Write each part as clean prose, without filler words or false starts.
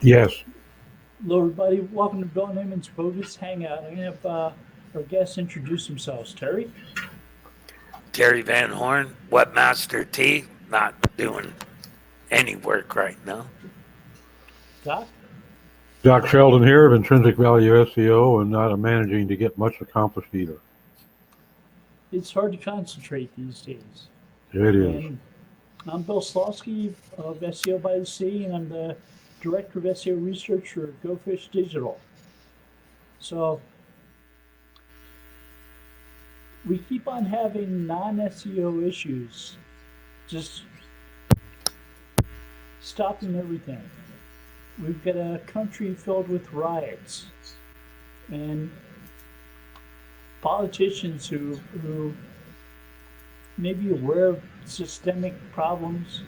Yes. Hello, everybody. Welcome to Bill and Ammon's Bogus Hangout. I'm going to have our guests introduce themselves. Terry? Terry Van Horn, Webmaster T, not doing any work right now. Doc? Doc Sheldon here of Intrinsic Value SEO and not managing to get much accomplished either. It's hard to concentrate these days. It is. And I'm Bill Slawski of SEO by the Sea, and I'm the Director of SEO Research for Go Fish Digital. So we keep on having non-SEO issues, just stopping everything. We've got a country filled with riots and politicians who may be aware of systemic problems,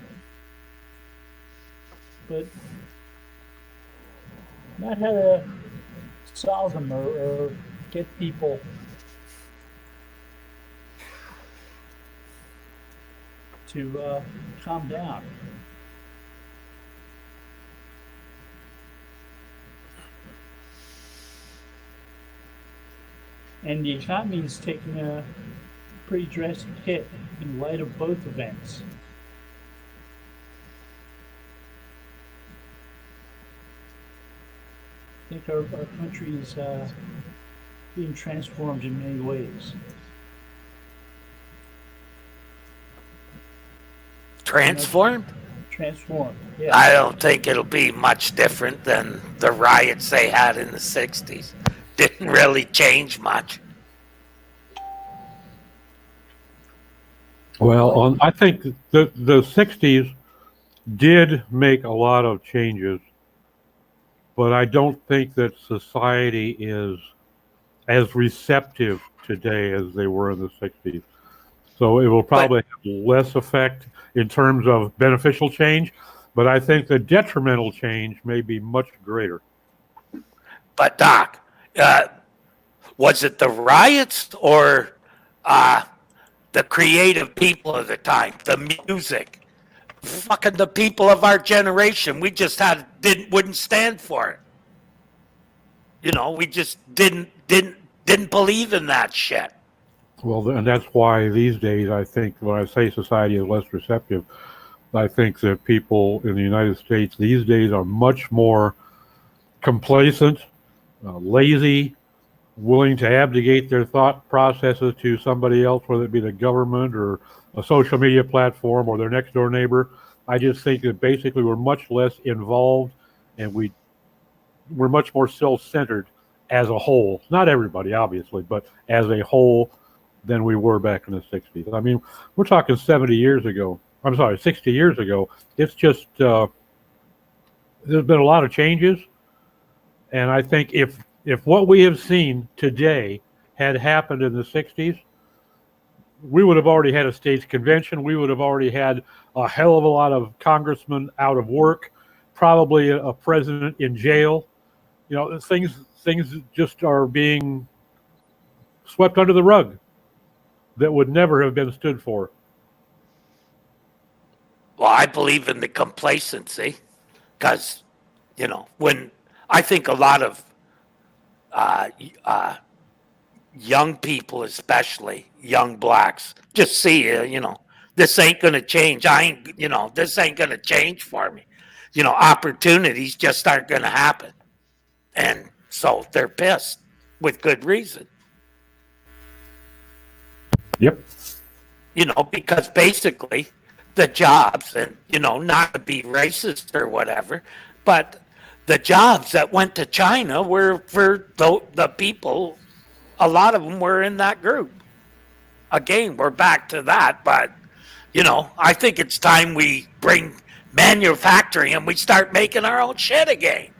but not how to solve them or get people to calm down. And the economy is taking a pretty drastic hit in light of both events. I think our country is being transformed in many ways. Transformed? Transformed, yeah. I don't think it'll be much different than the riots they had in the 60s. Didn't really change much. Well, I think the 60s did make a lot of changes, but I don't think that society is as receptive today as they were in the 60s. So it will probably have less effect in terms of beneficial change, but I think the detrimental change may be much greater. But Doc, was it the riots or the creative people of the time, the music, fucking the people of our generation? We just wouldn't stand for it. You know, we just didn't believe in that shit. Well, and that's why these days, I think, when I say society is less receptive, I think that people in the United States these days are much more complacent, lazy, willing to abdicate their thought processes to somebody else, whether it be the government or a social media platform or their next door neighbor. I just think that basically we're much less involved and we're much more self-centered as a whole. Not everybody, obviously, but as a whole than we were back in the 60s. I mean, we're talking 70 years ago. I'm sorry, 60 years ago. It's just, there's been a lot of changes. And I think if what we have seen today had happened in the 60s, we would have already had a state's convention. We would have already had a hell of a lot of congressmen out of work, probably a president in jail. You know, things just are being swept under the rug that would never have been stood for. Well, I believe in the complacency because, you know, when I think a lot of young people, especially young blacks, just see, you know, this ain't going to change. This ain't going to change for me. You know, opportunities just aren't going to happen. And so they're pissed with good reason. Yep. You know, because basically the jobs, and, you know, not to be racist or whatever, but the jobs that went to China were for the people, a lot of them were in that group. Again, we're back to that, but, you know, I think it's time we bring manufacturing and we start making our own shit again.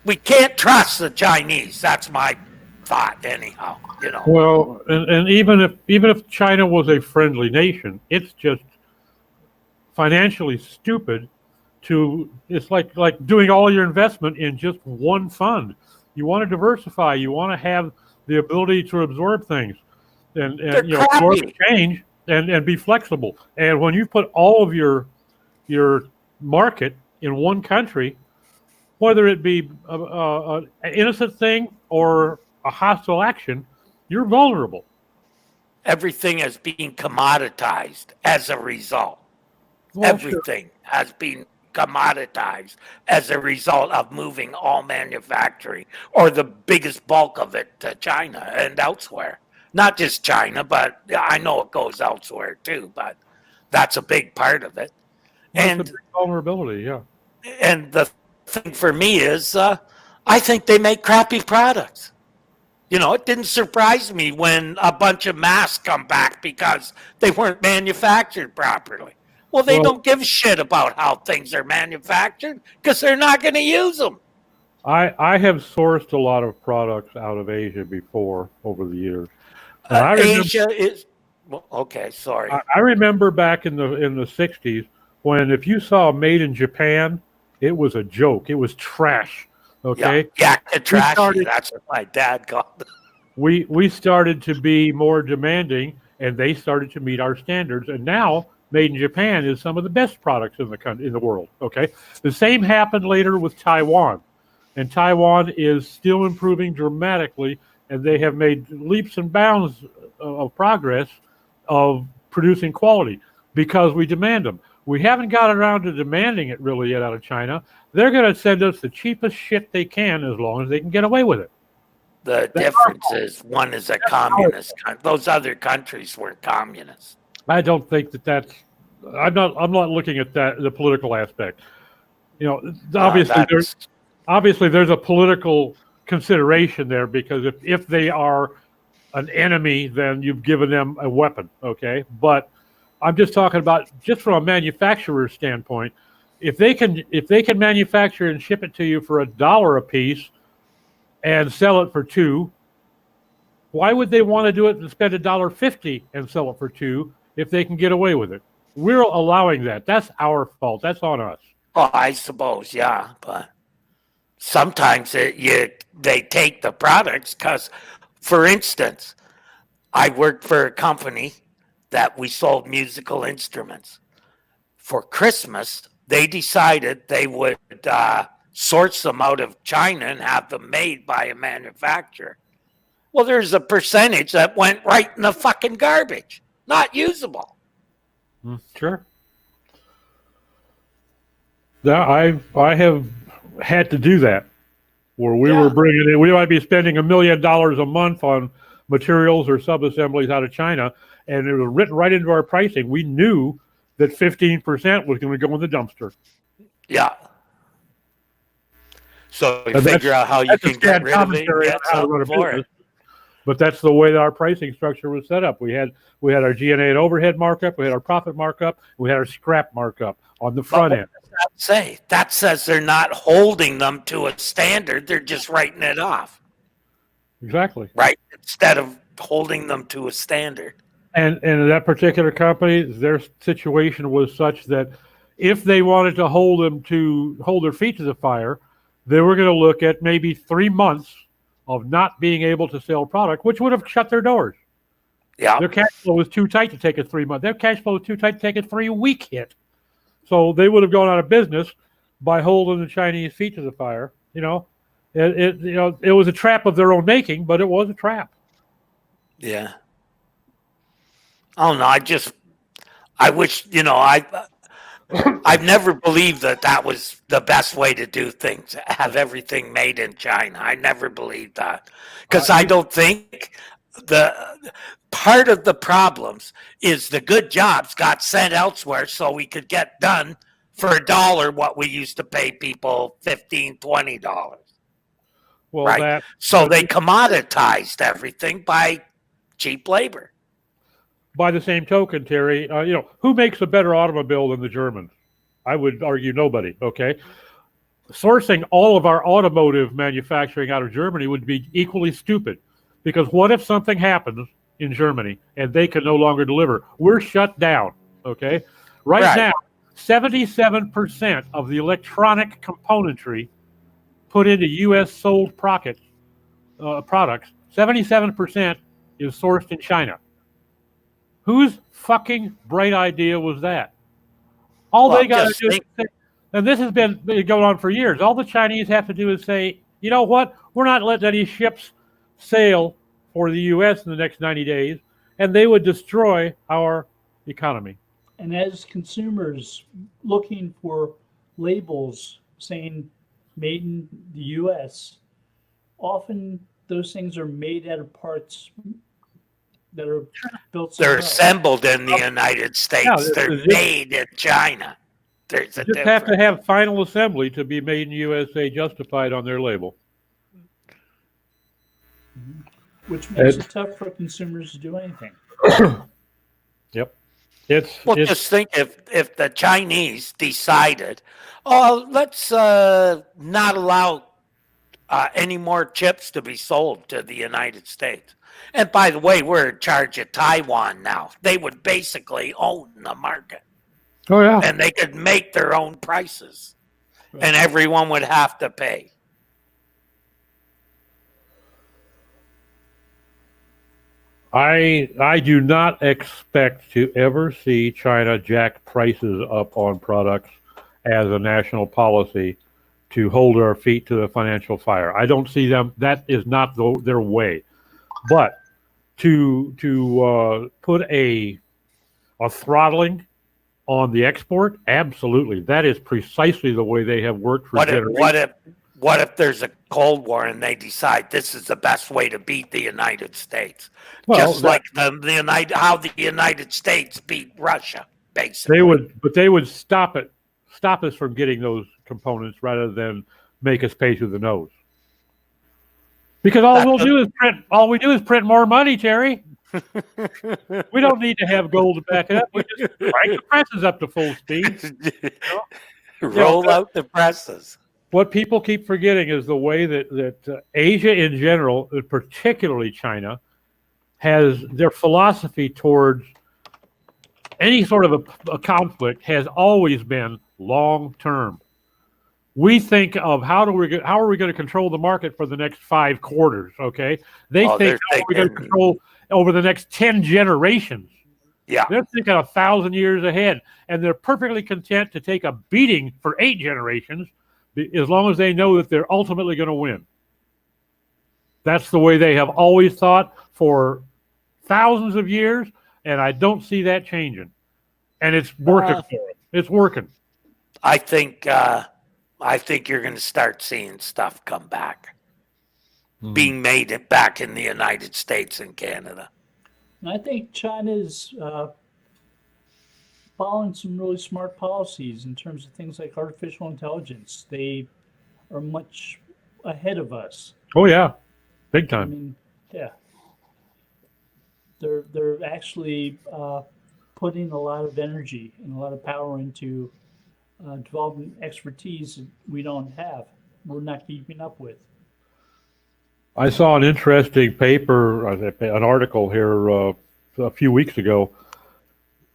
We can't trust the Chinese. That's my thought, anyhow. You know. Well, and even if China was a friendly nation, it's just financially stupid it's like doing all your investment in just one fund. You want to diversify. You want to have the ability to absorb things and you know, absorb change and be flexible. And when you put all of your market in one country, whether it be an innocent thing or a hostile action, you're vulnerable. Everything is being commoditized as a result. Well, Everything has been commoditized as a result of moving all manufacturing, or the biggest bulk of it, to China and elsewhere. Not just China, but I know it goes elsewhere too, but that's a big part of it. That's a And big vulnerability, yeah. and the thing for me is I think they make crappy products. You know, it didn't surprise me when a bunch of masks come back because they weren't manufactured properly. Well, they don't give a shit about how things are manufactured because they're not going to use them. I have sourced a lot of products out of Asia before over the years. And Asia is well, okay. Sorry. I remember back in the 60s when if you saw made in Japan, it was a joke. It was trash. Okay. Yeah, trashy. That's what my dad called it. We started to be more demanding, and they started to meet our standards. And now, made in Japan is some of the best products in the world. Okay. The same happened later with Taiwan, and Taiwan is still improving dramatically, and they have made leaps and bounds of progress of producing quality because we demand them. We haven't got around to demanding it really yet out of China. They're going to send us the cheapest shit they can as long as they can get away with it. The difference is one is a communist country. Those other countries were communist. I don't think that's. I'm not looking at the political aspect. You know, obviously there's a political consideration there because if they are an enemy, then you've given them a weapon. Okay, but I'm just talking about just from a manufacturer's standpoint. If they can manufacture and ship it to you for $1 a piece and sell it for $2, why would they want to do it and spend $1.50 and sell it for $2 if they can get away with it? We're allowing that. That's our fault. That's on us. Oh, I suppose, yeah, but sometimes they take the products because, for instance, I worked for a company that we sold musical instruments. For Christmas, they decided they would source them out of China and have them made by a manufacturer. Well, there's a percentage that went right in the fucking garbage, not usable. Sure. Now, I have had to do that where we were bringing in, we might be spending $1 million a month on materials or sub-assemblies out of China, and it was written right into our pricing. We knew that 15% was going to go in the dumpster. Yeah. So you figure out how you can get rid of it and get something for it. But that's the way that our pricing structure was set up. We had our G&A and overhead markup, we had our profit markup, we had our scrap markup on the front end. What does that say? That says they're not holding them to a standard, they're just writing it off. Exactly. Right, instead of holding them to a standard. And that particular company, their situation was such that if they wanted to hold their feet to the fire, they were going to look at maybe 3 months of not being able to sell product, which would have shut their doors. Yeah. Their cash flow was too tight to take a 3 month. Their cash flow was too tight to take a 3 week hit. So they would have gone out of business by holding the Chinese feet to the fire. It was a trap of their own making, but it was a trap. Yeah. Oh no, I wish, I've never believed that was the best way to do things, have everything made in China. I never believed that because I don't think the part of the problems is the good jobs got sent elsewhere so we could get done for $1 what we used to pay people $15, $20. Well, right. So they commoditized everything by cheap labor. By the same token, Terry, who makes a better automobile than the Germans? I would argue nobody, okay? Sourcing all of our automotive manufacturing out of Germany would be equally stupid because what if something happens in Germany and they can no longer deliver? We're shut down, okay? Right now, 77% of the electronic componentry put into U.S. sold products, 77% is sourced in China. Whose fucking bright idea was that? All they got to do and this has been going on for years. All the Chinese have to do is say, you know what? We're not letting any ships sail for the U.S. in the next 90 days, and they would destroy our economy. And as consumers looking for labels saying made in the US, often those things are made out of parts that are built They're somewhere else. assembled in the United States. Yeah, They're it's just- made in China. There's a Just have to difference. have final assembly to be made in USA justified on their label. Which makes it tough for consumers to do anything. Yep. Well, It's just think if the Chinese decided, oh, let's not allow any more chips to be sold to the United States. And by the way, we're in charge of Taiwan now. They would basically own the market, oh yeah. and they could make their own prices, and everyone would have to pay. I do not expect to ever see China jack prices up on products as a national policy to hold our feet to the financial fire. I don't see them. That is not their way. But to put a throttling on the export, absolutely. That is precisely the way they have worked for generations. What if there's a Cold War and they decide this is the best way to beat the United States? Well, Just like how the United States beat Russia, basically. They would stop us from getting those components rather than make us pay through the nose. Because all we do is print more money, Terry. We don't need to have gold to back it up. We just crank the presses up to full speed. Roll out the presses. What people keep forgetting is the way that Asia in general, particularly China, has their philosophy towards any sort of a conflict has always been long term. We think of how are we going to control the market for the next 5 quarters? Okay, they think how are we going to control over the next 10 generations. Yeah, they're thinking 1,000 years ahead, and they're perfectly content to take a beating for 8 generations, as long as they know that they're ultimately going to win. That's the way they have always thought for thousands of years, and I don't see that changing. And it's working for them. It's working. I think you're going to start seeing stuff come back, being made back in the United States and Canada. And I think China's following some really smart policies in terms of things like artificial intelligence. They are much ahead of us. Oh yeah, big I time. mean, yeah. They're actually putting a lot of energy and a lot of power into developing expertise that we don't have. We're not keeping up with. I saw an interesting paper, an article here a few weeks ago,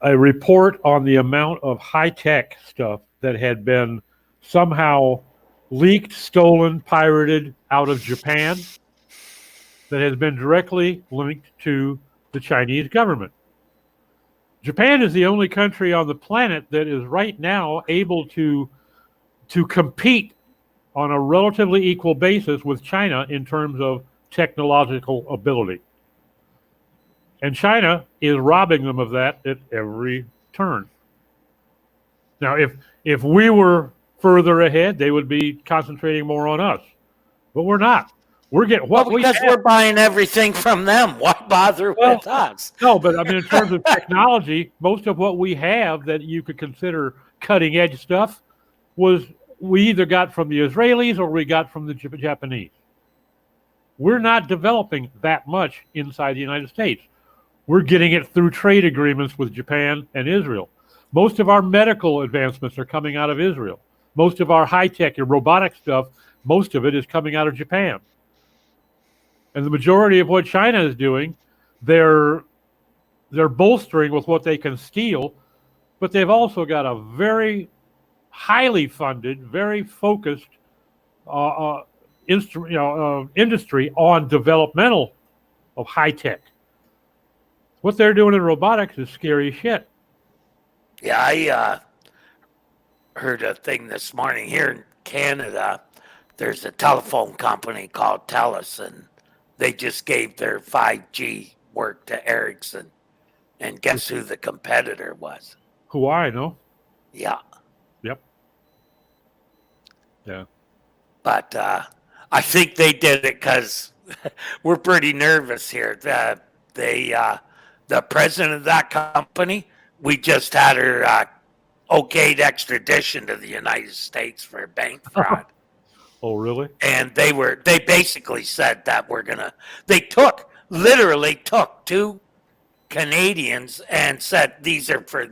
a report on the amount of high-tech stuff that had been somehow leaked, stolen, pirated out of Japan that has been directly linked to the Chinese government. Japan is the only country on the planet that is right now able to compete on a relatively equal basis with China in terms of technological ability. And China is robbing them of that at every turn. Now, if we were further ahead, they would be concentrating more on us. But we're not. We're getting what we have. Because we're buying everything from them. Why bother with us? No, but I mean, in terms of technology, most of what we have that you could consider cutting edge stuff was we either got from the Israelis or we got from the Japanese. We're not developing that much inside the United States. We're getting it through trade agreements with Japan and Israel. Most of our medical advancements are coming out of Israel. Most of our high-tech and robotic stuff, most of it is coming out of Japan. And the majority of what China is doing, they're bolstering with what they can steal, but they've also got a very highly funded, very focused industry on developmental of high tech. What they're doing in robotics is scary shit. Yeah, I heard a thing this morning here in Canada. There's a telephone company called TELUS, and they just gave their 5G work to Ericsson. And guess who the competitor was? Hawaii, no? Yeah. Yep. Yeah. But I think they did it because we're pretty nervous here. The president of that company, we just had her okayed extradition to the United States for bank fraud. Oh, really? And they basically said that they literally took two Canadians and said, these are for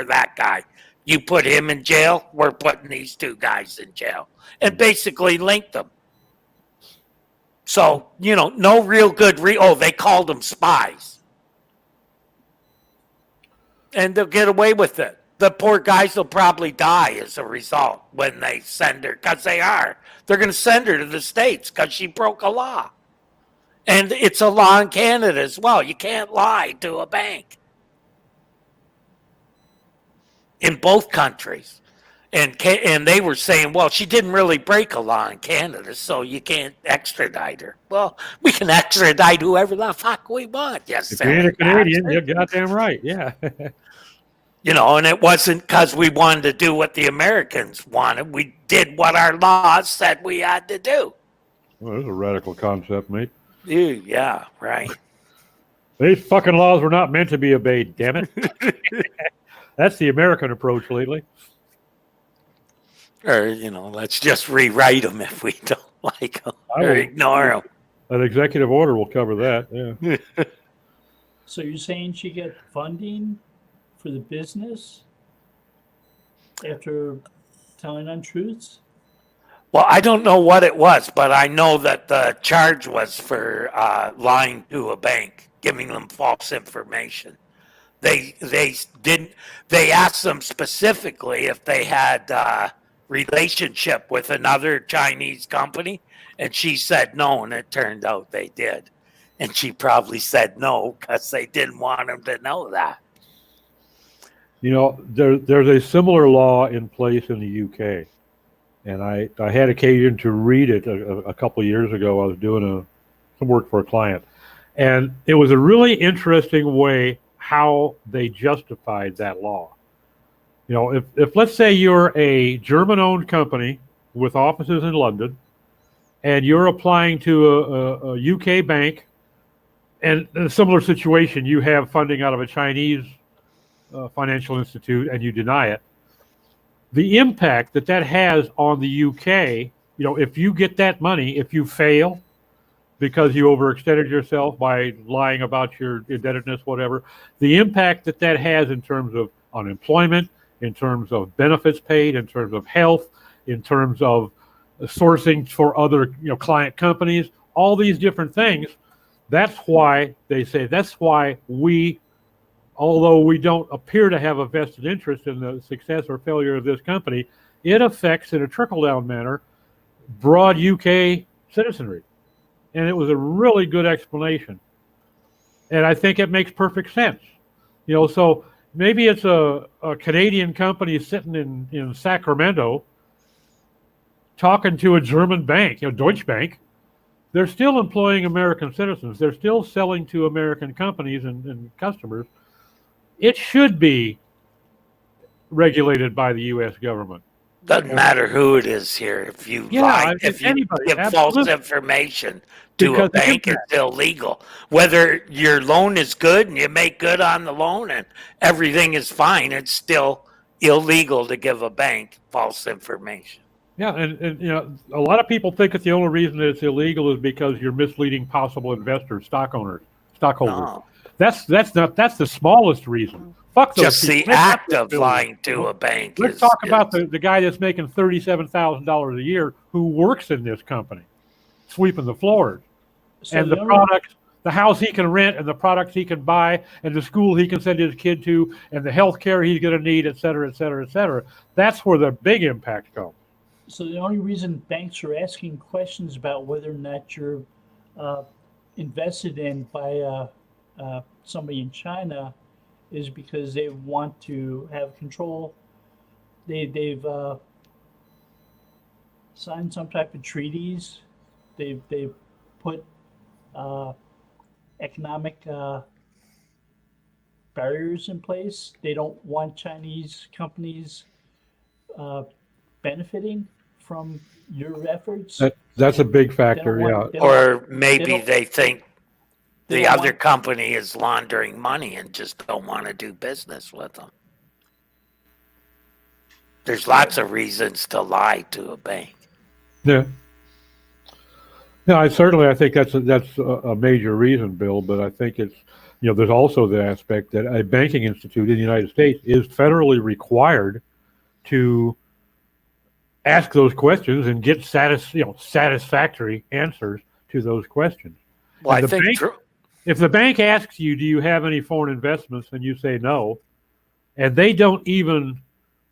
that guy. You put him in jail, we're putting these two guys in jail. And basically linked them. So, no real good they called them spies. And they'll get away with it. The poor guys will probably die as a result when they send her, because they're going to send her to the States because she broke a law. And it's a law in Canada as well. You can't lie to a bank. In both countries. And they were saying, well, she didn't really break a law in Canada, so you can't extradite her. Well, we can extradite whoever the fuck we want. Yes, if you're a Canadian, you're goddamn right. Yeah. And it wasn't because we wanted to do what the Americans wanted. We did what our laws said we had to do. Well, that's a radical concept, mate. Yeah, right. These fucking laws were not meant to be obeyed, damn it. That's the American approach lately. Or, let's just rewrite them if we don't like them or ignore them. An executive order will cover that, yeah. So you're saying she got funding for the business after telling untruths? Well, I don't know what it was, but I know that the charge was for lying to a bank, giving them false information. They asked them specifically if they had relationship with another Chinese company, and she said no, and it turned out they did. And she probably said no because they didn't want them to know that. There's a similar law in place in the UK, and I had occasion to read it a couple of years ago. I was doing some work for a client, and it was a really interesting way how they justified that law. If let's say you're a German-owned company with offices in London, and you're applying to a UK bank, and in a similar situation, you have funding out of a Chinese financial institute, and you deny it, the impact that has on the UK, if you get that money, if you fail because you overextended yourself by lying about your indebtedness, whatever, the impact that has in terms of unemployment, in terms of benefits paid, in terms of health, in terms of sourcing for other client companies, all these different things. That's why they say, that's why although we don't appear to have a vested interest in the success or failure of this company, it affects in a trickle-down manner broad UK citizenry. And it was a really good explanation. And I think it makes perfect sense. So maybe it's a Canadian company sitting in Sacramento talking to a German bank, Deutsche Bank. They're still employing American citizens. They're still selling to American companies and customers. It should be regulated by the U.S. government. Doesn't matter who it is here. If you lie, if you give false information to a bank, it's illegal. Whether your loan is good and you make good on the loan and everything is fine, it's still illegal to give a bank false information. Yeah, and a lot of people think that the only reason that it's illegal is because you're misleading possible investors, stockholders. No. That's the smallest reason. Fuck those just people. The act of lying to a bank. Let's talk about the guy that's making $37,000 a year who works in this company, sweeping the floors, and the products, the house he can rent, and the products he can buy, and the school he can send his kid to, and the health care he's going to need, et cetera, et cetera, et cetera. That's where the big impact comes. So the only reason banks are asking questions about whether or not you're invested in by somebody in China is because they want to have control they've signed some type of treaties. They've put economic barriers in place. They don't want Chinese companies benefiting from your efforts. That's a big They don't factor. want- Yeah. they don't- Or maybe don't- they think they the don't other want- company is laundering money and just don't want to do business with them. There's lots of reasons to lie to a bank. Yeah. No, I think that's a major reason, Bill. But I think it's there's also the aspect that a banking institute in the United States is federally required to ask those questions and get satisfactory answers to those questions. Well, And I the think bank- If the bank asks you, "Do you have any foreign investments?" and you say no, and they don't even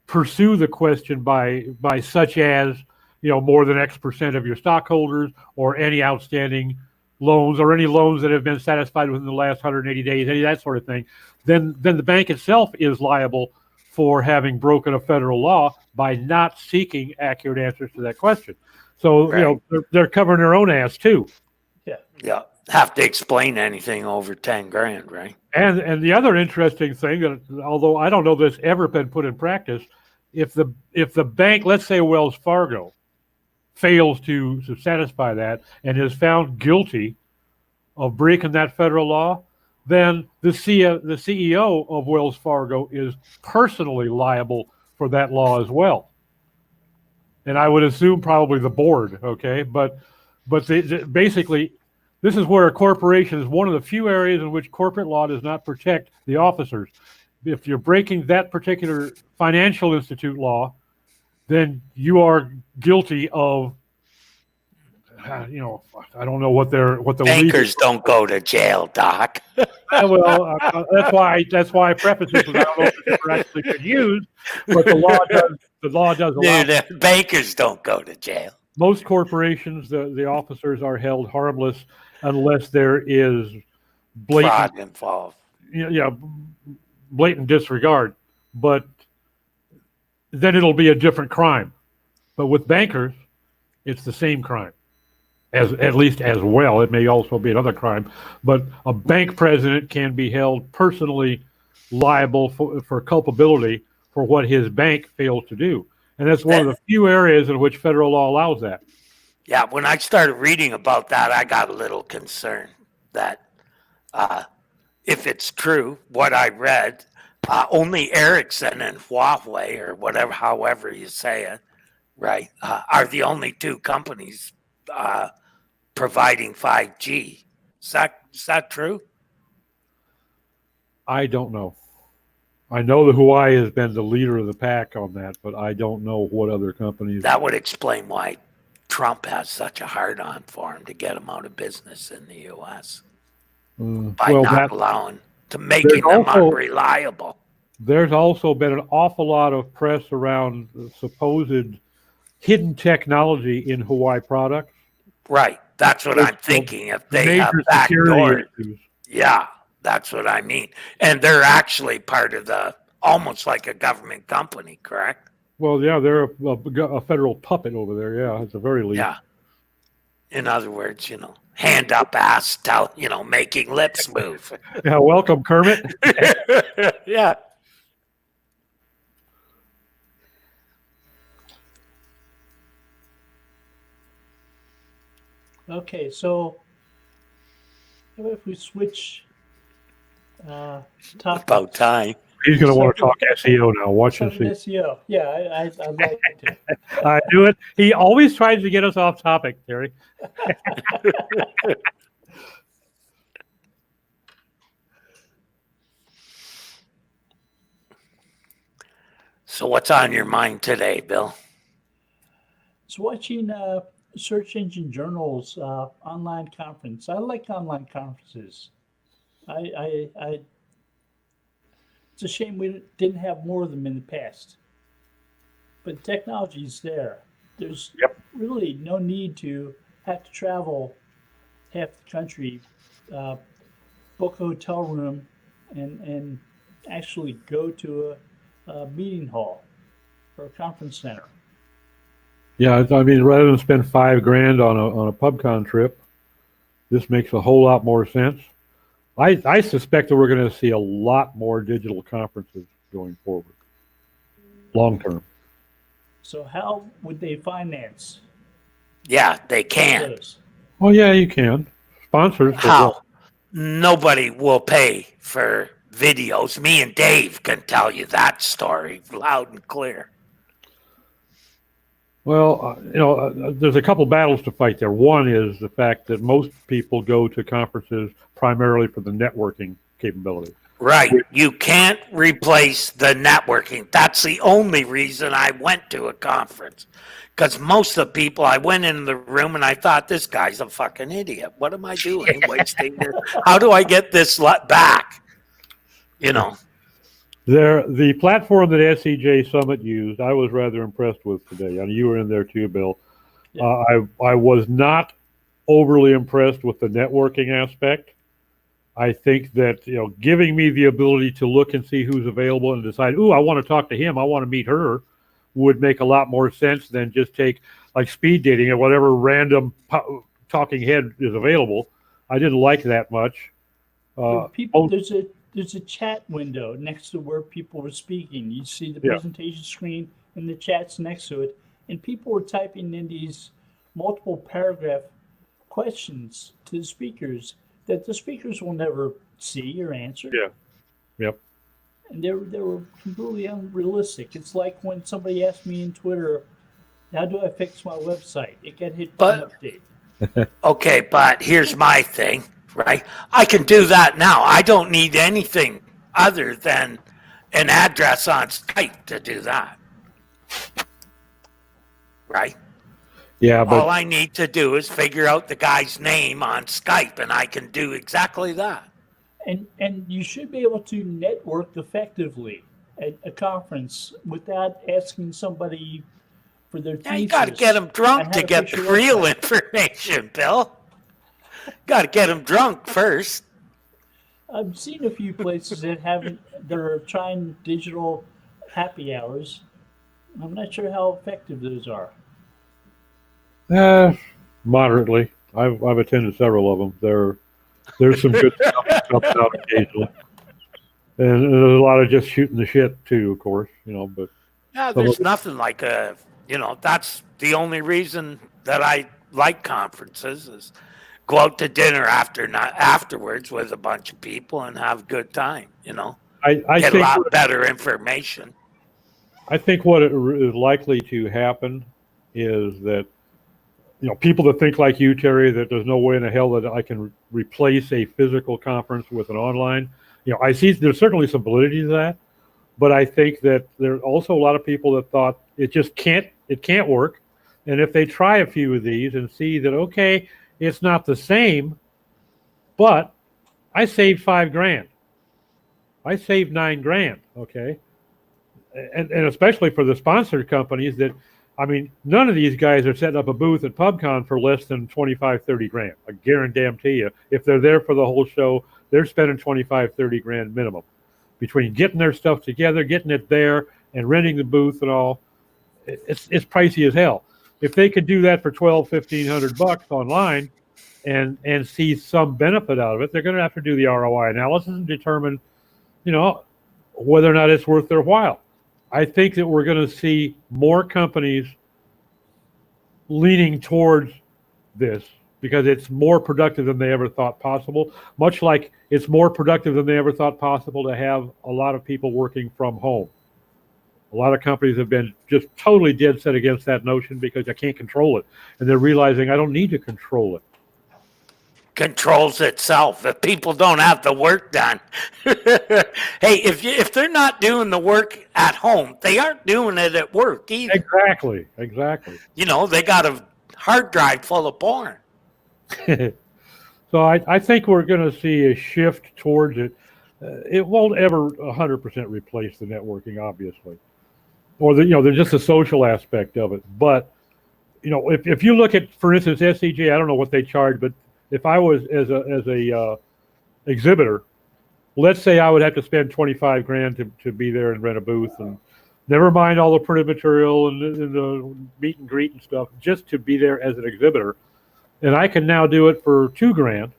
pursue the question by such as more than X% of your stockholders or any outstanding loans or any loans that have been satisfied within the last 180 days, any of that sort of thing, then the bank itself is liable for having broken a federal law by not seeking accurate answers to that question. So Right. they're covering their own ass too. yeah, have to explain anything over 10 grand, right? And the other interesting thing that, although I don't know this ever been put in practice, if the bank, let's say Wells Fargo, fails to satisfy that and is found guilty of breaking that federal law, then the CEO of Wells Fargo is personally liable for that law as well. And I would assume probably the board, okay? But basically, this is where a corporation is one of the few areas in which corporate law does not protect the officers. If you're breaking that particular financial institute law, then you are guilty of, I don't know what the Bankers don't go to jail, Doc. well, that's why I preface this with I don't know if it's ever actually been used, but the law does allow. Dude, bankers don't go to jail. Most corporations, the officers are held harmless unless there is blatant Fraud involved. blatant disregard. But then it'll be a different crime. But with bankers, it's the same crime, at least as well. It may also be another crime, but a bank president can be held personally liable for culpability for what his bank fails to do. And that's one of the few areas in which federal law allows that. Yeah, when I started reading about that, I got a little concerned that if it's true, what I read, only Ericsson and Huawei, or whatever, however you say it, right, are the only two companies providing 5G. Is that true? I don't know. I know that Hawaii has been the leader of the pack on that, but I don't know what other companies. That would explain why Trump has such a hard on for him to get him out of business in the U.S. By not allowing to making them unreliable. There's also been an awful lot of press around supposed hidden technology in Hawaii products. Right. That's what I'm thinking. If they have backdoor, yeah, that's what I mean. And they're actually part of almost like a government company, correct? Well, yeah, they're a federal puppet over there. Yeah, at the very least. Yeah. In other words, hand up ass, making lips move. Yeah, welcome, Kermit. Yeah. Okay, so how about if we switch topics? About time. He's going to want to talk SEO now. Watch and see. SEO. Yeah, I'd like to. I knew it. He always tries to get us off topic, Terry. So what's on your mind today, Bill? So watching Search Engine Journal's online conference. I like online conferences. It's a shame we didn't have more of them in the past. But technology's there. There's really no need to have to travel half the country, book a hotel room, and actually go to a meeting hall for a conference center. Yeah, I mean, rather than spend $5,000 on a PubCon trip, this makes a whole lot more sense. I suspect that we're going to see a lot more digital conferences going forward, long term. So how would they finance Yeah, they can. those? Well, yeah, you can. Sponsors. but How? Nobody will pay for videos. Me and Dave can tell you that story loud and clear. Well, there's a couple battles to fight there. One is the fact that most people go to conferences primarily for the networking capability. Right. You can't replace the networking. That's the only reason I went to a conference. Because most of the people, I went in the room and I thought, this guy's a fucking idiot. What am I doing? Wasting this? How do I get this back? You know. The platform that SCJ Summit used, I was rather impressed with today. And you were in there too, Bill. Yeah. I was not overly impressed with the networking aspect. I think that giving me the ability to look and see who's available and decide, ooh, I want to talk to him, I want to meet her, would make a lot more sense than just take like speed dating and whatever random talking head is available. I didn't like that much. People, there's a chat window next to where people were speaking. You see the presentation screen and the chat's next to it, and people were typing in these multiple paragraph questions to the speakers that the speakers will never see or answer. Yeah. Yep. And they were completely unrealistic. It's like when somebody asked me in Twitter, how do I fix my website? It got hit by an update. Okay, but here's my thing, right? I can do that now. I don't need anything other than an address on Skype to do that. Right? Yeah, but all I need to do is figure out the guy's name on Skype, and I can do exactly that. And you should be able to network effectively at a conference without asking somebody for their thesis. Yeah, you got to get them drunk to get the real information, Bill. Got to get them drunk first. I've seen a few places that they're trying digital happy hours. I'm not sure how effective those are. Moderately. I've attended several of them. There's some good stuff that comes out occasionally, and there's a lot of just shooting the shit too, of course. But yeah, there's nothing like that's the only reason that I like conferences is go out to dinner afterwards with a bunch of people and have a good time. I get think a lot better information. I think what is likely to happen is that people that think like you, Terry, that there's no way in the hell that I can replace a physical conference with an online. I see there's certainly some validity to that, but I think that there are also a lot of people that thought it can't work. And if they try a few of these and see that, okay, it's not the same, but I saved $5,000. I saved $9,000. Okay. And especially for the sponsored companies that, none of these guys are setting up a booth at PubCon for less than $25,000-30,000. I guarantee you, if they're there for the whole show, they're spending $25,000-30,000 minimum between getting their stuff together, getting it there, and renting the booth and all. It's pricey as hell. If they could do that for $1,200-1,500 online and see some benefit out of it, they're going to have to do the ROI analysis and determine, whether or not it's worth their while. I think that we're going to see more companies leaning towards this because it's more productive than they ever thought possible, much like it's more productive than they ever thought possible to have a lot of people working from home. A lot of companies have been just totally dead set against that notion because I can't control it. And they're realizing I don't need to control it. Controls itself if people don't have the work done. Hey, if they're not doing the work at home, they aren't doing it at work either. Exactly. They got a hard drive full of porn. So I think we're going to see a shift towards it. It won't ever 100% replace the networking, obviously, or there's just the social aspect of it. But if you look at, for instance, SCJ, I don't know what they charge, but if I was as a exhibitor, let's say I would have to spend $25,000 to be there and rent a booth and Never mind all the printed material and the meet and greet and stuff, just to be there as an exhibitor. And I can now do it for $2,000.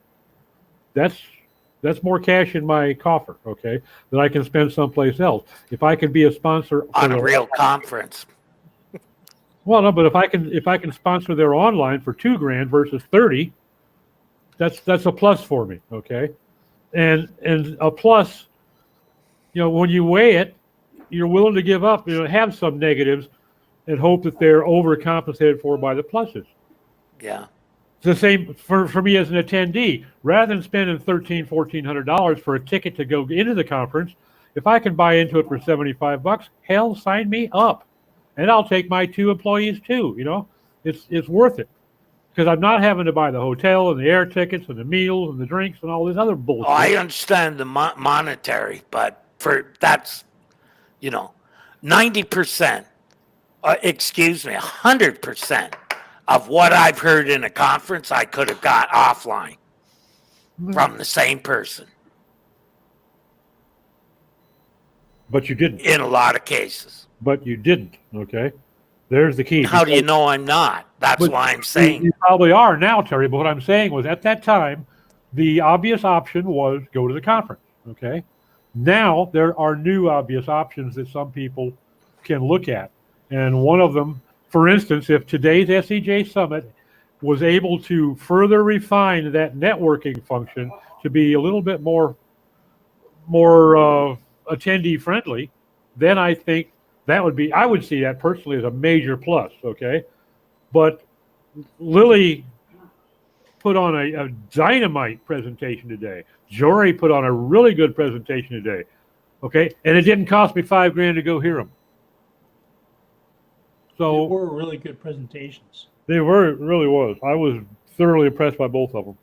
That's more cash in my coffer, okay, that I can spend someplace else. If I can be a sponsor On a real conference. well, no, but if I can sponsor their online for $2,000 versus 30, that's a plus for me, okay, and a plus, when you weigh it, you're willing to give up, have some negatives, and hope that they're overcompensated for by the pluses. Yeah. It's the same for me as an attendee. Rather than spending $1,400 for a ticket to go into the conference, if I can buy into it for $75, hell, sign me up, and I'll take my 2 employees too. It's worth it because I'm not having to buy the hotel and the air tickets and the meals and the drinks and all this other bullshit. Oh, I understand the monetary, but that's 90%, 100% of what I've heard in a conference, I could have got offline from the same person. But you didn't. In a lot of cases. But you didn't, okay? There's the key. How do you know I'm not? That's why I'm saying. You probably are now, Terry, but what I'm saying was at that time, the obvious option was go to the conference, okay? Now there are new obvious options that some people can look at. And one of them, for instance, if today's SEJ Summit was able to further refine that networking function to be a little bit more attendee friendly, then I think I would see that personally as a major plus, okay? But Lily put on a dynamite presentation today. Jory put on a really good presentation today, okay? And it didn't cost me $5,000 to go hear them. So they were really good presentations. They were, it really was. I was thoroughly impressed by both of them.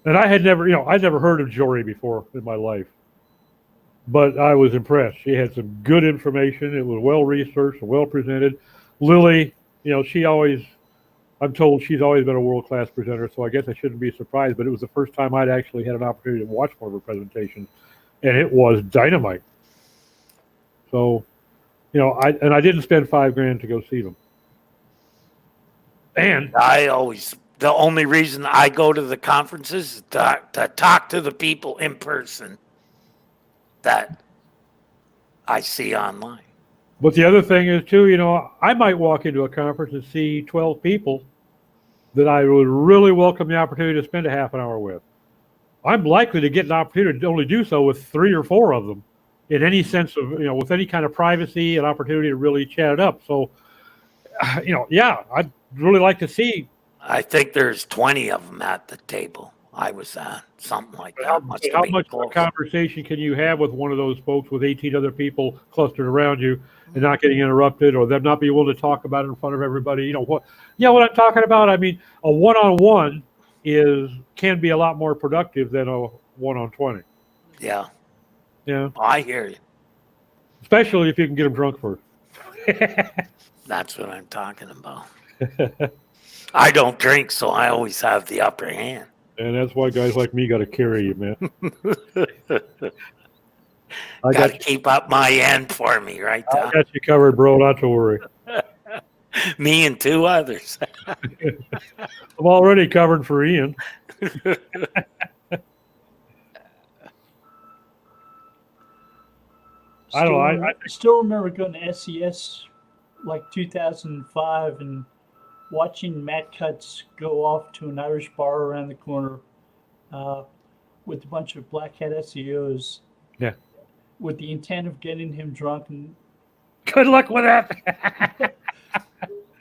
And I had I'd never heard of Jory before in my life. But I was impressed. She had some good information. It was well researched and well presented. Lily, I'm told she's always been a world-class presenter, so I guess I shouldn't be surprised, but it was the first time I'd actually had an opportunity to watch one of her presentations, and it was dynamite. So, I didn't spend $5,000 to go see them. And the only reason I go to the conferences is to talk to the people in person that I see online. But the other thing is too, I might walk into a conference and see 12 people that I would really welcome the opportunity to spend a half an hour with. I'm likely to get an opportunity to only do so with 3 or 4 of them in any sense of, with any kind of privacy and opportunity to really chat it up. So, I'd really like to see. I think there's 20 of them at the table I was at, something like that. How much of a conversation can you have with one of those folks with 18 other people clustered around you and not getting interrupted, or them not being able to talk about it in front of everybody? What I'm talking about? I mean, a one-on-one can be a lot more productive than a 1-on-20. Yeah. Yeah. I hear you. Especially if you can get them drunk first. That's what I'm talking about. I don't drink, so I always have the upper hand. And that's why guys like me got to carry you, man. I got to keep up my end for me, right? I got you covered, bro. Not to worry. Me and 2 others. I'm already covered for Ian. I still remember going to SES like 2005 and watching Matt Cutts go off to an Irish bar around the corner with a bunch of black hat SEOs. Yeah. With the intent of getting him drunk. And good luck with that.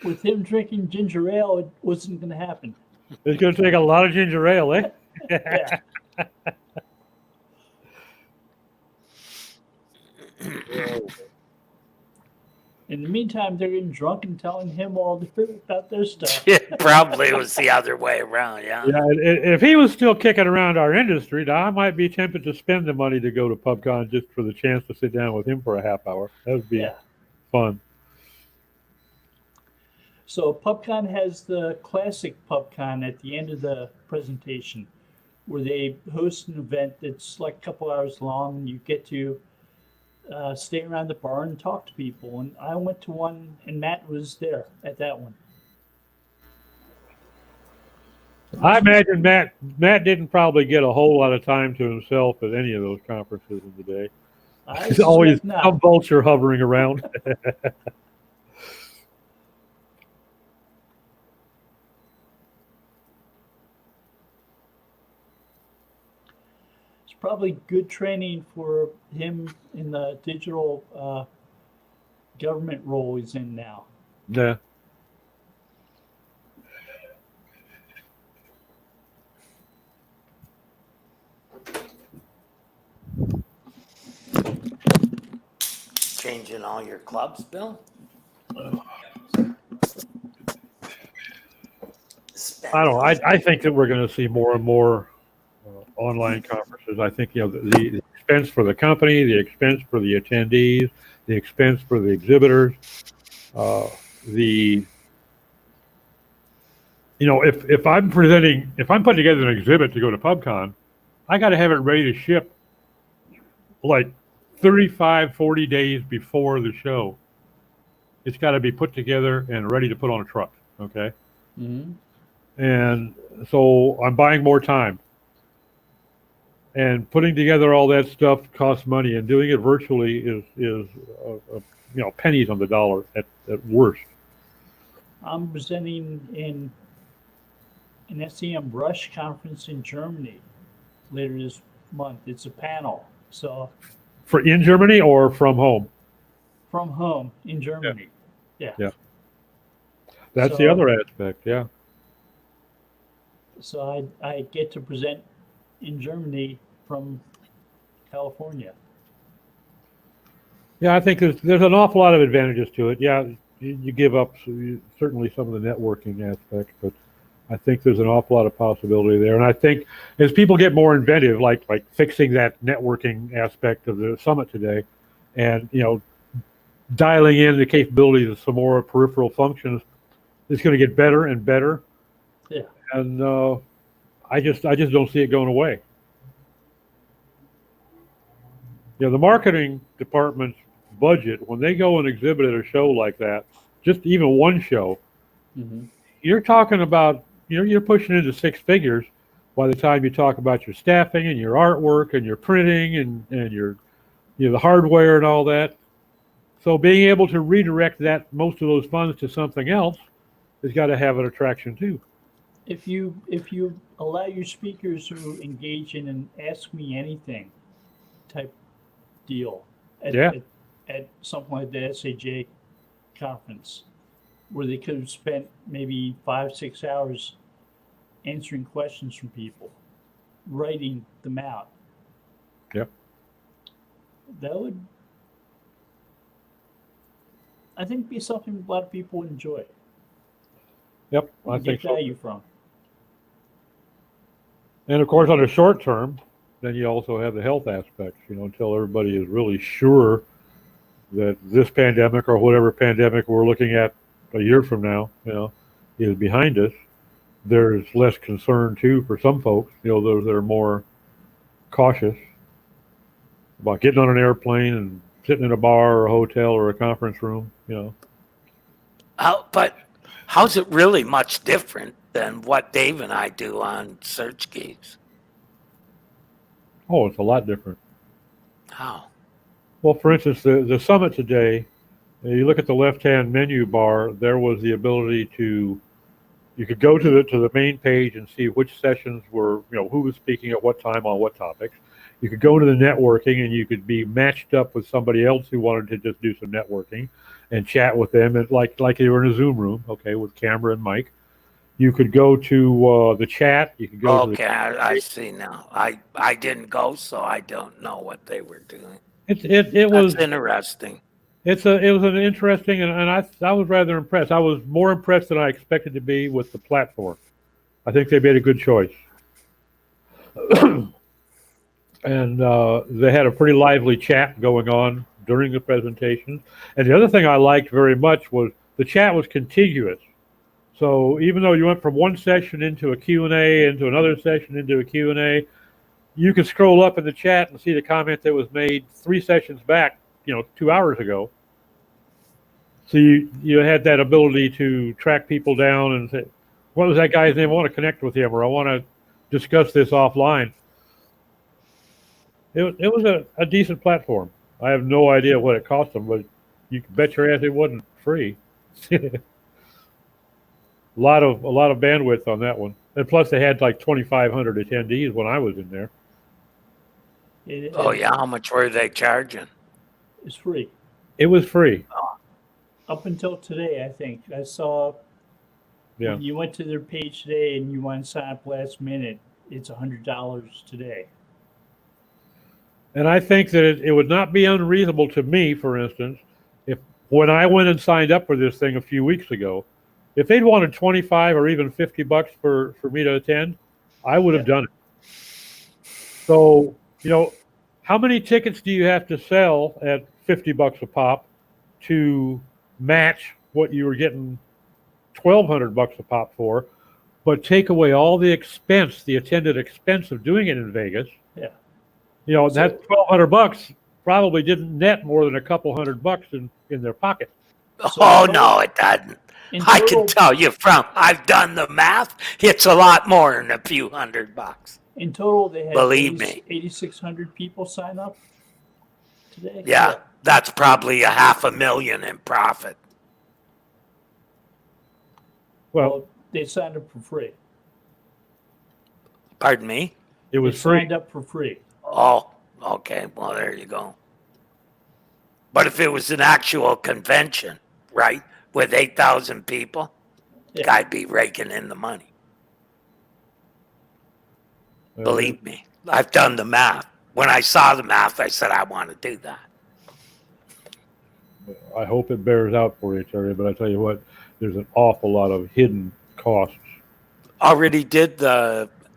With him drinking ginger ale, it wasn't going to happen. It's going to take a lot of ginger ale, eh? Yeah. In the meantime, they're getting drunk and telling him all about their stuff. It probably was the other way around, yeah. Yeah, if he was still kicking around our industry, now I might be tempted to spend the money to go to PubCon just for the chance to sit down with him for a half hour. That would be fun. So PubCon has the classic PubCon at the end of the presentation, where they host an event that's like a couple hours long, and you get to stay around the bar and talk to people. And I went to one, and Matt was there at that one. I imagine Matt didn't probably get a whole lot of time to himself at any of those conferences of the day. There's always some vulture hovering around. It's probably good training for him in the digital government role he's in now. Yeah. Changing all your clubs, Bill? I don't know. I think that we're going to see more and more online conferences. I think, the expense for the company, the expense for the attendees, the expense for the exhibitors, if I'm putting together an exhibit to go to PubCon, I got to have it ready to ship like 35, 40 days before the show. It's got to be put together and ready to put on a truck. Okay. Mm-hmm. And so I'm buying more time. And putting together all that stuff costs money, and doing it virtually is pennies on the dollar at worst. I'm presenting in an SEM Rush conference in Germany later this month. It's a panel. So for in Germany or from home? From home in Germany. Yeah. That's the other aspect. Yeah. So I get to present in Germany from California. Yeah, I think there's an awful lot of advantages to it. Yeah, you give up certainly some of the networking aspects, but I think there's an awful lot of possibility there. And I think as people get more inventive, like fixing that networking aspect of the summit today, and dialing in the capabilities of some more peripheral functions, it's going to get better and better. Yeah. And I just don't see it going away. The marketing department's budget, when they go and exhibit at a show like that, just even one show, mm-hmm. You're talking about, you're pushing into six figures by the time you talk about your staffing and your artwork and your printing and your, the hardware and all that. So being able to redirect most of those funds to something else has got to have an attraction too. If you allow your speakers to engage in an ask me anything type deal at something like the SAJ conference, where they could have spent maybe 5-6 hours answering questions from people, writing them out. Yep. That would, I think, be something a lot of people would enjoy. Yep, I think so. Get value from. And of course, on the short term, then you also have the health aspects, until everybody is really sure that this pandemic or whatever pandemic we're looking at a year from now, is behind us. There's less concern too for some folks, those that are more cautious about getting on an airplane and sitting in a bar or a hotel or a conference room, But how's it really much different than what Dave and I do on Search Geeks? Oh, it's a lot different. How? Well, for instance, the summit today, you look at the left-hand menu bar, there was the ability you could go to the main page and see which sessions were, who was speaking at what time on what topics. You could go to the networking and you could be matched up with somebody else who wanted to just do some networking and chat with them, and like you were in a Zoom room, okay, with camera and mic. You could go to the chat. You could go. Okay, I see now. I didn't go, so I don't know what they were doing. It was interesting. It was an interesting, and I was rather impressed. I was more impressed than I expected to be with the platform. I think they made a good choice. And they had a pretty lively chat going on during the presentation. And the other thing I liked very much was the chat was contiguous. So even though you went from one session into a Q&A, into another session into a Q&A, you could scroll up in the chat and see the comment that was made 3 sessions back, 2 hours ago. So you had that ability to track people down and say, what was that guy's name? I want to connect with him, or I want to discuss this offline. It was a decent platform. I have no idea what it cost them, but you can bet your ass it wasn't free. a lot of bandwidth on that one, and plus they had like 2,500 attendees when I was in there. Oh yeah, how much were they charging? It's free. It was free. Up until today, I think. I saw when you went to their page today and you want to sign up last minute, it's $100 today. And I think that it would not be unreasonable to me, for instance, if when I went and signed up for this thing a few weeks ago, if they'd wanted 25 or even $50 for me to attend, I would have done it. So, how many tickets do you have to sell at $50 a pop to match what you were getting $1,200 a pop for, but take away all the expense, the attended expense of doing it in Vegas? Yeah. That $1,200 probably didn't net more than a couple $100 in their pocket. No, it doesn't. I can tell you I've done the math. It's a lot more than a few $100. In total, they had Believe me, 8,600 people sign up today. Yeah, that's probably $500,000 in profit. Well, they signed up for free. Pardon me? It was They free. signed up for free. Oh, okay. Well, there you go. But if it was an actual convention, right, with 8,000 people, I'd be raking in the money. Believe me, I've done the math. When I saw the math, I said, I want to do that. I hope it bears out for you, Terry, but I tell you what, there's an awful lot of hidden costs. Already did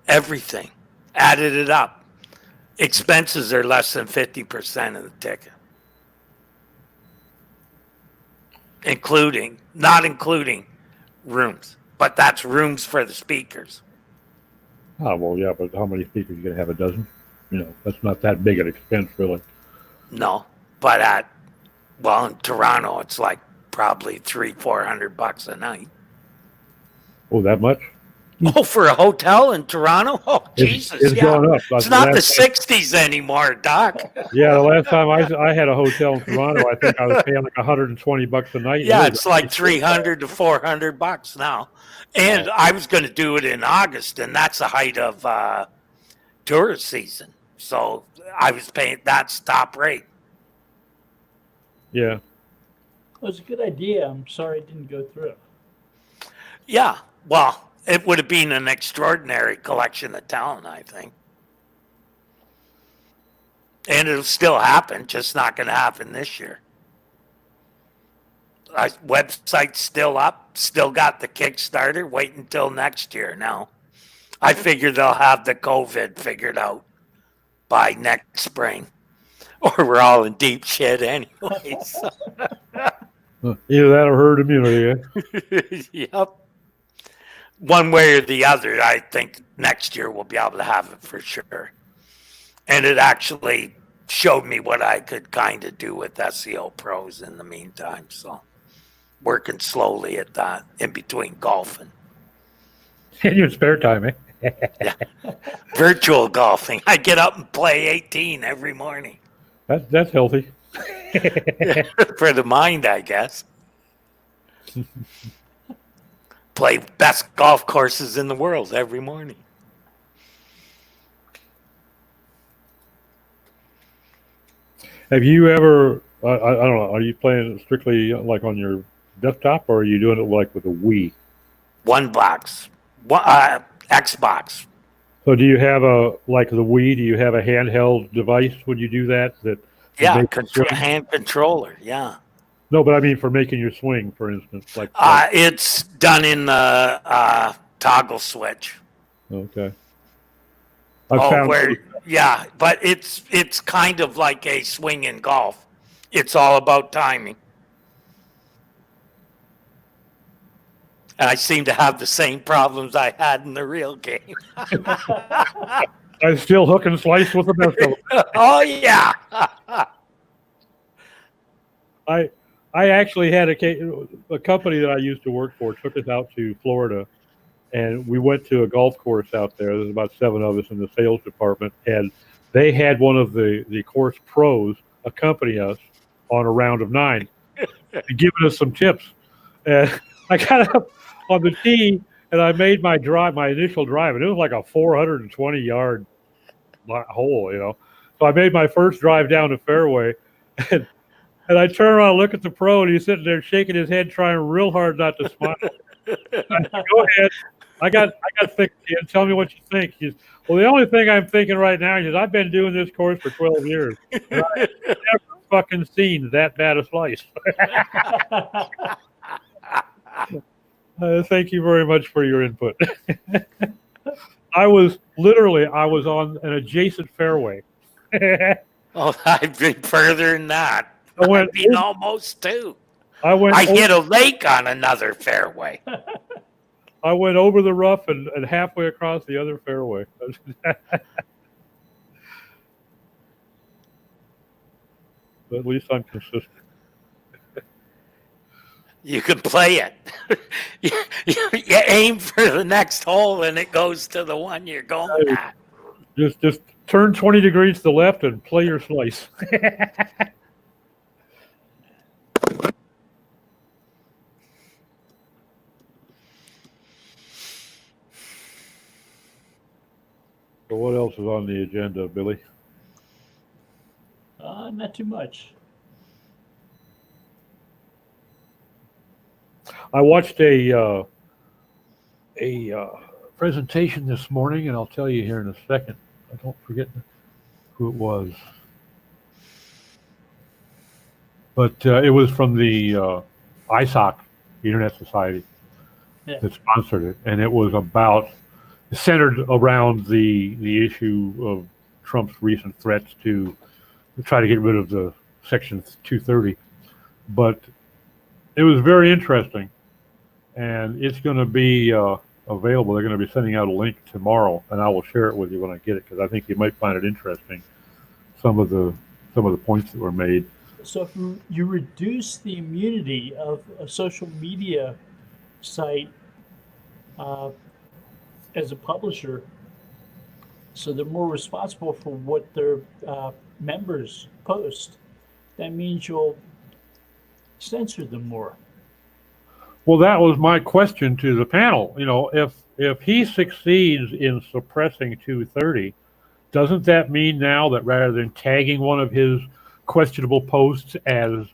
everything, added it up. Expenses are less than 50% of the ticket. Not including rooms, but that's rooms for the speakers. Oh, well, yeah, but how many speakers are you going to have? A dozen? That's not that big an expense, really. No, but in Toronto, it's like probably $300-400 a night. Oh, that much? Oh, for a hotel in Toronto? Oh, Jesus, it's gone up. It's not the 60s anymore, Doc. Yeah, the last time I had a hotel in Toronto, I think I was paying like $120 a night. Yeah, it's like $300 to $400 now. And I was going to do it in August, and that's the height of tourist season. So I was paying, that's top rate. Yeah. It was a good idea. I'm sorry it didn't go through. Yeah, well, it would have been an extraordinary collection of talent, I think. And it'll still happen, just not going to happen this year. Website's still up, still got the Kickstarter. Wait until next year now. I figure they'll have the COVID figured out by next spring. Or we're all in deep shit anyways. Either that or herd immunity. Yep. One way or the other, I think next year we'll be able to have it for sure. And it actually showed me what I could kind of do with SEO Pros in the meantime. So working slowly at that in between golfing. In your spare time, eh? Yeah. Virtual golfing. I get up and play 18 every morning. That's healthy. For the mind, I guess. Play best golf courses in the world every morning. Have you ever, I don't know, are you playing strictly like on your desktop, or are you doing it like with a Wii? Xbox. So do you have like the Wii, do you have a handheld device when you do that? Yeah, hand controller, yeah. No, but I mean for making your swing, for instance. It's done in the toggle switch. Okay. Yeah, but it's kind of like a swing in golf. It's all about timing. And I seem to have the same problems I had in the real game. I still hook and slice with the best of them. Oh, yeah. I actually had a company that I used to work for took us out to Florida, and we went to a golf course out there. There's about 7 of us in the sales department, and they had one of the course pros accompany us on a round of 9, giving us some tips. And I got up on the tee and I made my initial drive, and it was like a 420-yard hole. So I made my first drive down the fairway, and I turn around and look at the pro, and he's sitting there shaking his head, trying real hard not to smile. I said, go ahead. I got thick skin. Tell me what you think. Well, the only thing I'm thinking right now is I've been doing this course for 12 years. And I've never fucking seen that bad a slice. Thank you very much for your input. I was on an adjacent fairway. Oh, I've been further than that. I've been almost too. I hit a lake on another fairway. I went over the rough and halfway across the other fairway. At least I'm consistent. You can play it. You aim for the next hole and it goes to the one you're going at. Just turn 20 degrees to the left and play your slice. So what else is on the agenda, Billy? Not too much. I watched a presentation this morning, and I'll tell you here in a second. I don't forget who it was, but it was from the ISOC, the Internet Society, that sponsored it, and it was centered around the issue of Trump's recent threats to try to get rid of the Section 230. But it was very interesting, and it's going to be available. They're going to be sending out a link tomorrow, and I will share it with you when I get it, because I think you might find it interesting. Some of the points that were made. So if you reduce the immunity of a social media site as a publisher, so they're more responsible for what their members post, that means you'll censor them more. Well, that was my question to the panel. If he succeeds in suppressing 230, doesn't that mean now that rather than tagging one of his questionable posts as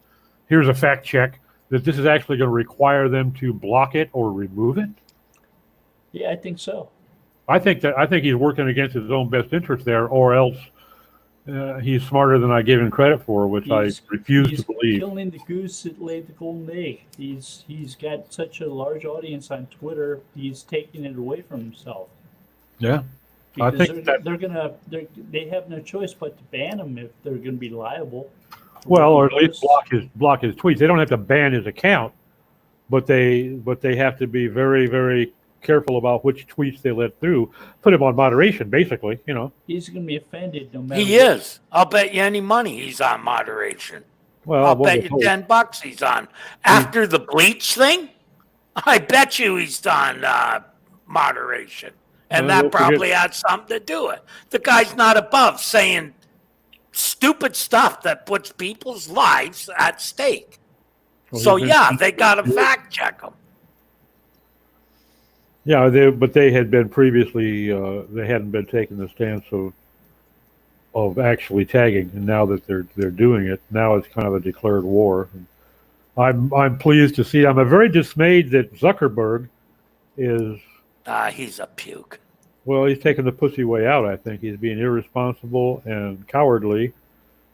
here's a fact check, that this is actually going to require them to block it or remove it? Yeah, I think so. I think he's working against his own best interest there, or else he's smarter than I give him credit for, which I refuse to believe. He's killing the goose that laid the golden egg. He's got such a large audience on Twitter. He's taking it away from himself. Yeah, because I think they have no choice but to ban him if they're going to be liable. Well, or at least block his tweets. They don't have to ban his account, but they have to be very, very careful about which tweets they let through. Put him on moderation, basically. He's going to be offended no matter. He is. I'll bet you any money he's on moderation. Well, I'll bet you $10 he's on. After the bleach thing, I bet you he's on moderation. And that probably had something to do with it. The guy's not above saying stupid stuff that puts people's lives at stake. Well, so, they got to fact check him. Yeah, but they had been previously, they hadn't been taking the stance of actually tagging, and now that they're doing it, now it's kind of a declared war. And I'm pleased to see. I'm very dismayed that Zuckerberg is. He's a puke. Well, he's taking the pussy way out. I think he's being irresponsible and cowardly.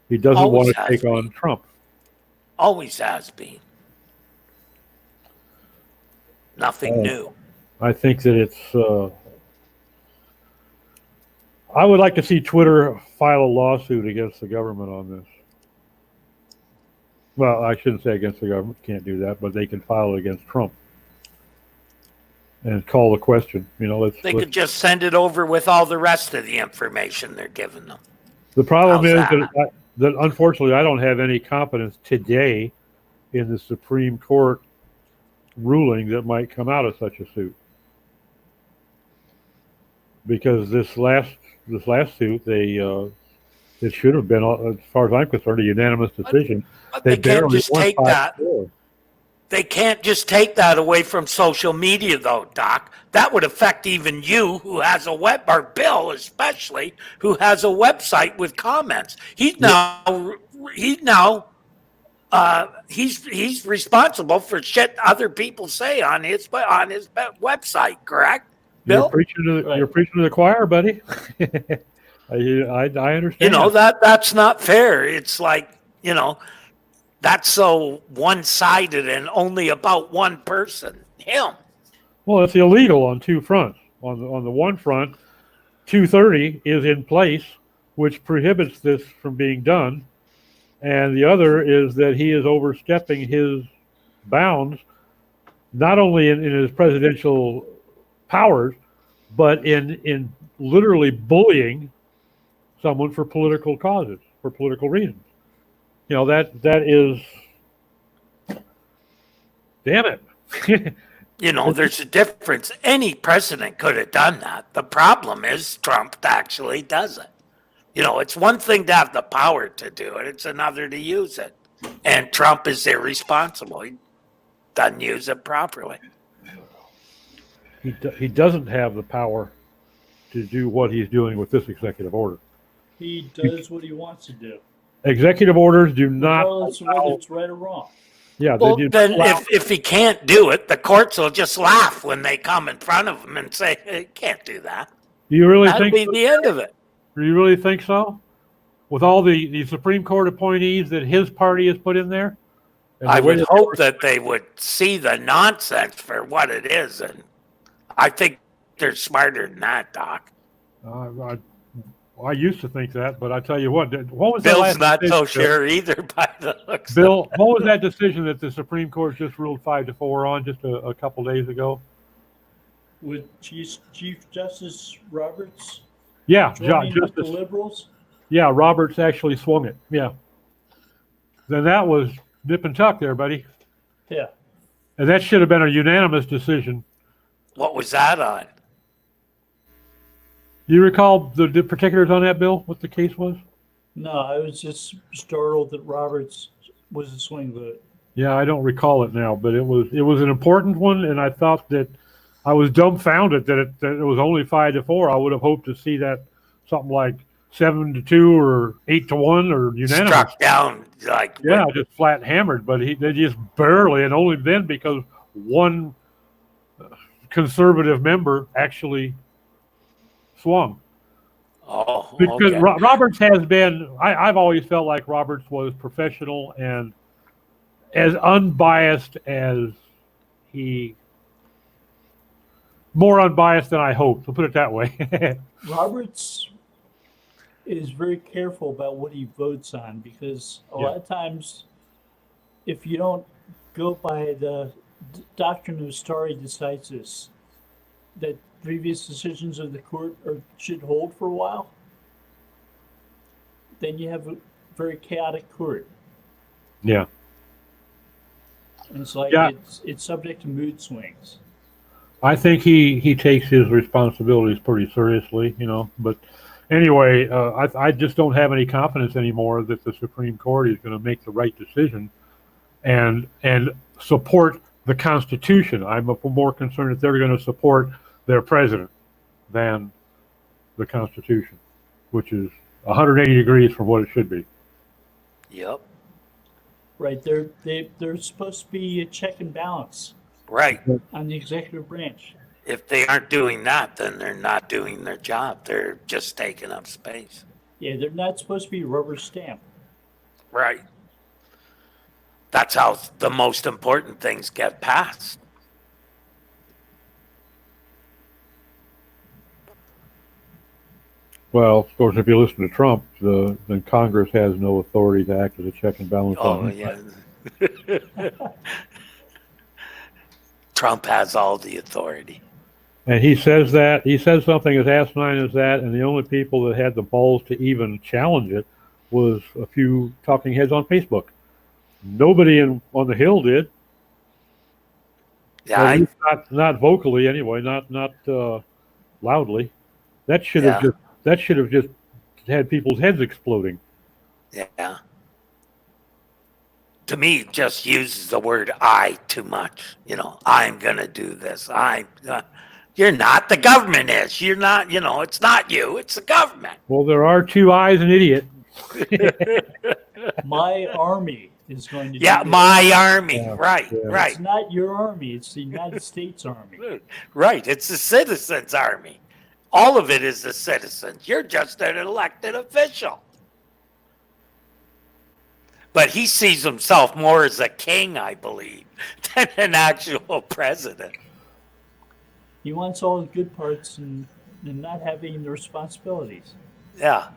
He doesn't want to take on Trump. Always has been. Nothing new. I think that it's. I would like to see Twitter file a lawsuit against the government on this. Well, I shouldn't say against the government. Can't do that, but they can file it against Trump and call the question. They could just send it over with all the rest of the information they're giving them. The problem is that unfortunately I don't have any confidence today in the Supreme Court ruling that might come out of such a suit. Because this last suit, it should have been, as far as I'm concerned, a unanimous decision. But they can't barely just won take 5-4. that. They can't just take that away from social media, though, Doc. That would affect even you, who has a web, or Bill especially, who has a website with comments. He's responsible for shit other people say on his website. Correct, Bill? You're preaching to the choir, buddy. I understand. You know that's not fair. It's like, you know, that's so one-sided and only about one person, him. Well, it's illegal on two fronts. On the one front, 230 is in place, which prohibits this from being done, and the other is that he is overstepping his bounds, not only in his presidential powers, but in literally bullying someone for political causes, for political reasons. You know, that is, damn it. You know, there's a difference. Any president could have done that. The problem is Trump actually does it. You know, it's one thing to have the power to do it. It's another to use it. And Trump is irresponsible. He doesn't use it properly. He doesn't have the power to do what he's doing with this executive order. He does what he wants to do. Executive orders do not. Regardless of whether it's right or wrong. Yeah, Well, they do. then if he can't do it, the courts will just laugh when they come in front of him and say, hey, can't do that. Do you really That'll think? be the end of it. Do you really think so? With all the Supreme Court appointees that his party has put in there? And I the way would hope that they would see the nonsense for what it is. And I think they're smarter than that, Doc. I used to think that, but I tell you what was Bill's that last not so decision, sure either by the looks. Bill, what was that decision that the Supreme Court just ruled 5-4 on just a couple days ago? With Chief Justice Roberts Yeah, joining with the Justice. liberals. Yeah, Roberts actually swung it. Yeah. Then that was nip and tuck there, buddy. Yeah. And that should have been a unanimous decision. What was that on? You recall the particulars on that, Bill? What the case was? No, I was just startled that Roberts was a swing vote. Yeah, I don't recall it now, but it was an important one, and I thought that I was dumbfounded that it was only 5-4. I would have hoped to see that something like 7-2 or 8-1 or unanimous. Struck down like Just flat hammered, but they just barely, and only then because one conservative member actually swung. Oh, Because okay. Roberts has been, I've always felt like Roberts was professional and as unbiased as more unbiased than I hoped. We'll put it that way. Roberts is very careful about what he votes on because a lot of times, if you don't go by the doctrine of stare decisis, that previous decisions of the court should hold for a while, then you have a very chaotic court. Yeah. And it's like it's subject to mood swings. I think he takes his responsibilities pretty seriously, but anyway, I just don't have any confidence anymore that the Supreme Court is going to make the right decision and support the Constitution. I'm more concerned that they're going to support their president than the Constitution, which is 180 degrees from what it should be. Yep. Right. They're supposed to be a check and balance. Right. On the executive branch. If they aren't doing that, then they're not doing their job. They're just taking up space. Yeah, they're not supposed to be rubber stamp. Right. That's how the most important things get passed. Well, of course, if you listen to Trump, then Congress has no authority to act as a check and balance. Oh, yeah. Trump has all the authority. And he says something as asinine as that, and the only people that had the balls to even challenge it was a few talking heads on Facebook. Nobody on the Hill did. Yeah, Or at least not vocally anyway, not loudly. That should have Yeah. just had people's heads exploding. yeah. To me, it just uses the word "I" too much. I'm gonna do this. You're not. The government is. You're not. It's not you. It's the government. Well, there are two eyes an idiot. My army is going to do Yeah, this. my army. Yeah, Right, yeah. right, It's not your army. It's the United States Army. right. It's the citizens' army. All of it is the citizens. You're just an elected official. But he sees himself more as a king, I believe, than an actual president. He wants all the good parts and not having the responsibilities. Yeah,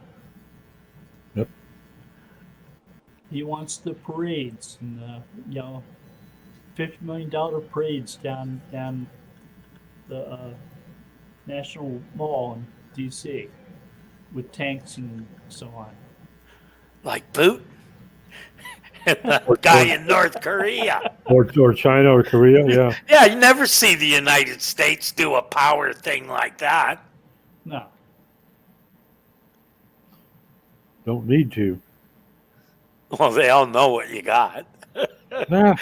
He wants the parades and the $50 million parades down the National Mall in D.C. with tanks and so on. like Putin. The guy in North Korea. Or China or Korea, yeah. Yeah, you never see the United States do a power thing like that. No, Don't need to. Well, they all know what you got. Nah,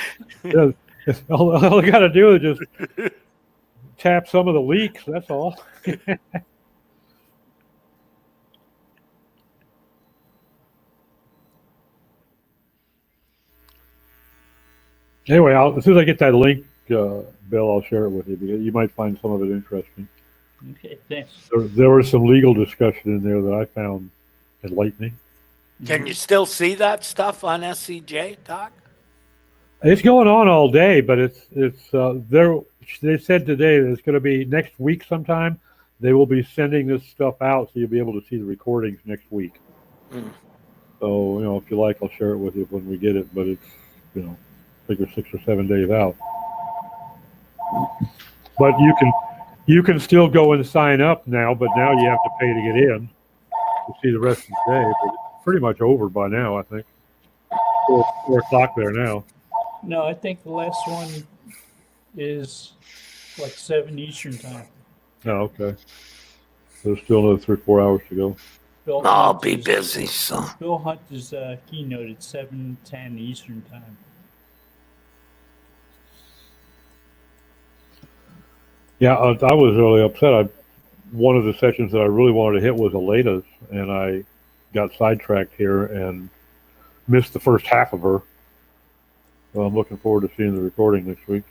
yeah, all I got to do is just tap some of the leaks. That's all. Anyway, as soon as I get that link, Bill, I'll share it with you because you might find some of it interesting. okay, thanks. There was some legal discussion in there that I found enlightening. Can you still see that stuff on SCJ Talk? It's going on all day, but it's there. They said today that it's going to be next week sometime. They will be sending this stuff out, so you'll be able to see the recordings next week. Mm. So if you like, I'll share it with you when we get it. But it's figure 6 or 7 days out. But you can still go and sign up now. But now you have to pay to get in to see the rest of the day. But it's pretty much over by now, I think. 4 o'clock there now. No, I think the last one is like 7 Eastern time. Oh, okay. There's still another 3 or 4 hours to go. Bill I'll Hunt be is- busy, so. Bill Hunt is keynote at 7:10 Eastern time. Yeah, I was really upset. One of the sessions that I really wanted to hit was Aleda's, and I got sidetracked here and missed the first half of her. So I'm looking forward to seeing the recording next week.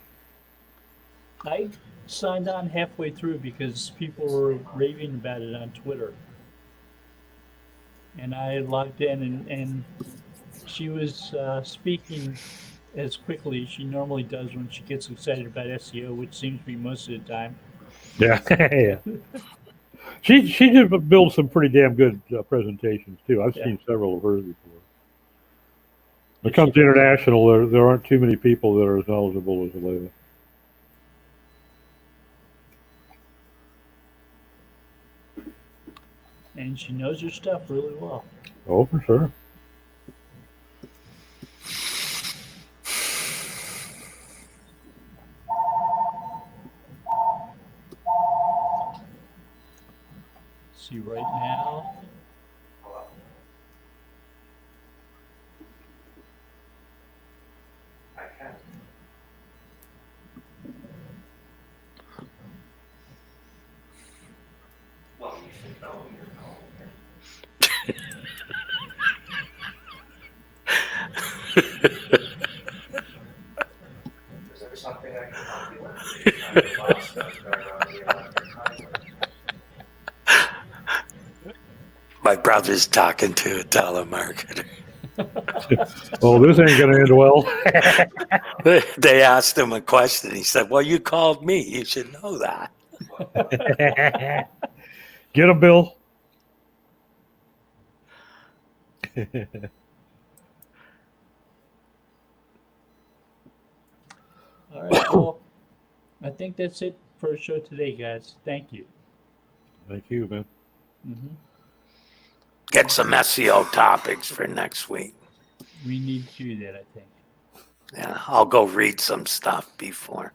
I signed on halfway through because people were raving about it on Twitter. And I logged in, and she was speaking as quickly as she normally does when she gets excited about SEO, which seems to be most of the time. Yeah, yeah. She did build some pretty damn good presentations too. I've seen several of hers before. When it comes to international, there aren't too many people that are as knowledgeable as Aleda. And she knows her stuff really well. Oh, for sure. See right now. Is there something I can help you with? My brother's talking to a telemarketer. Oh, this ain't gonna end well. They asked him a question. He said, "Well, you called me. You should know that." Get him, Bill. All right, well, I think that's it for our show today, guys. Thank you. Thank you, man. Mm-hmm. Get some SEO topics for next week. We need to do that, I think. Yeah, I'll go read some stuff before.